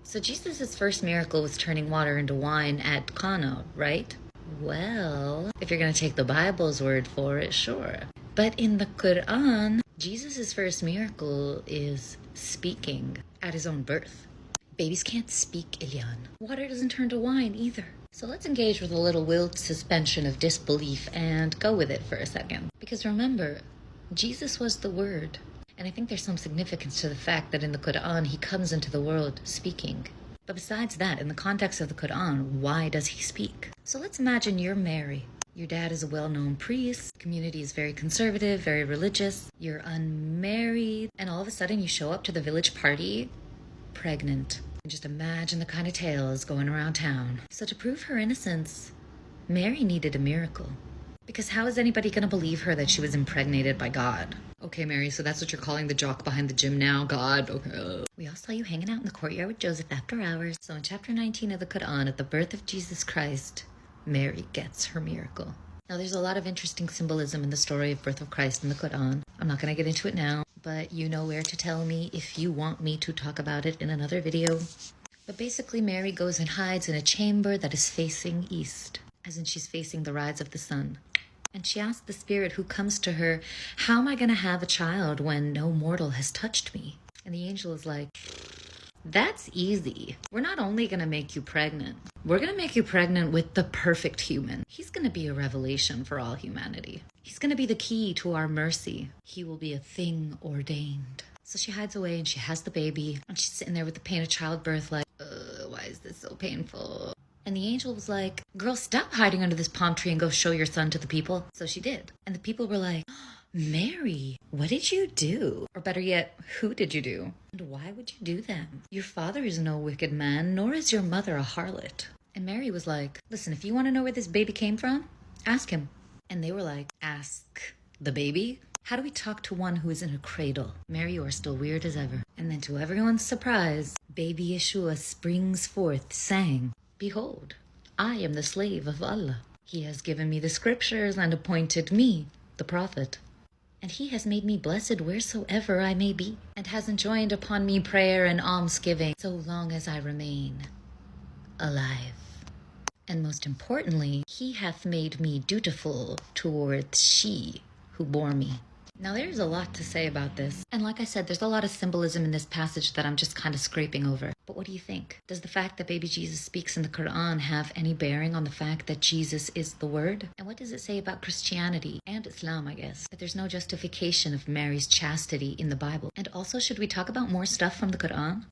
So Jesus' first miracle was turning water into wine at Cana, right? Well, if you're going to take the Bible's word for it, sure. But in the Quran, Jesus' first miracle is speaking at his own birth. Babies can't speak, Ilyan. Water doesn't turn to wine either. So let's engage with a little willed suspension of disbelief and go with it for a second. Because remember, Jesus was the Word. And I think there's some significance to the fact that in the Quran, he comes into the world speaking. But besides that, in the context of the Quran, why does he speak? So let's imagine you're Mary. Your dad is a well-known priest. The community is very conservative, very religious. You're unmarried. And all of a sudden you show up to the village party pregnant. And just imagine the kind of tales going around town. So to prove her innocence, Mary needed a miracle. Because how is anybody going to believe her that she was impregnated by God? Okay, Mary, so that's what you're calling the jock behind the gym now? God, okay. We all saw you hanging out in the courtyard with Joseph after hours. So in chapter 19 of the Quran, at the birth of Jesus Christ, Mary gets her miracle. Now, there's a lot of interesting symbolism in the story of birth of Christ in the Quran. I'm not going to get into it now, but you know where to tell me if you want me to talk about it in another video. But basically, Mary goes and hides in a chamber that is facing east, as in she's facing the rise of the sun. And she asks the spirit who comes to her, how am I going to have a child when no mortal has touched me? And the angel is like, that's easy. We're not only going to make you pregnant, we're going to make you pregnant with the perfect human. He's going to be a revelation for all humanity. He's going to be the key to our mercy. He will be a thing ordained. So she hides away and she has the baby. And she's sitting there with the pain of childbirth like, why is this so painful? And the angel was like, girl, stop hiding under this palm tree and go show your son to the people. So she did. And the people were like, Mary, what did you do? Or better yet, who did you do? And why would you do that? Your father is no wicked man, nor is your mother a harlot. And Mary was like, listen, if you want to know where this baby came from, ask him. And they were like, ask the baby? How do we talk to one who is in a cradle? Mary, you are still weird as ever. And then to everyone's surprise, baby Yeshua springs forth, saying, behold, I am the slave of Allah. He has given me the scriptures and appointed me the prophet. And he has made me blessed wheresoever I may be, and has enjoined upon me prayer and almsgiving so long as I remain alive. And most importantly, he hath made me dutiful towards she who bore me. Now there's a lot to say about this. And like I said, there's a lot of symbolism in this passage that I'm just kind of scraping over. But what do you think? Does the fact that baby Jesus speaks in the Quran have any bearing on the fact that Jesus is the Word? And what does it say about Christianity and Islam, I guess? That there's no justification of Mary's chastity in the Bible. And also, should we talk about more stuff from the Quran?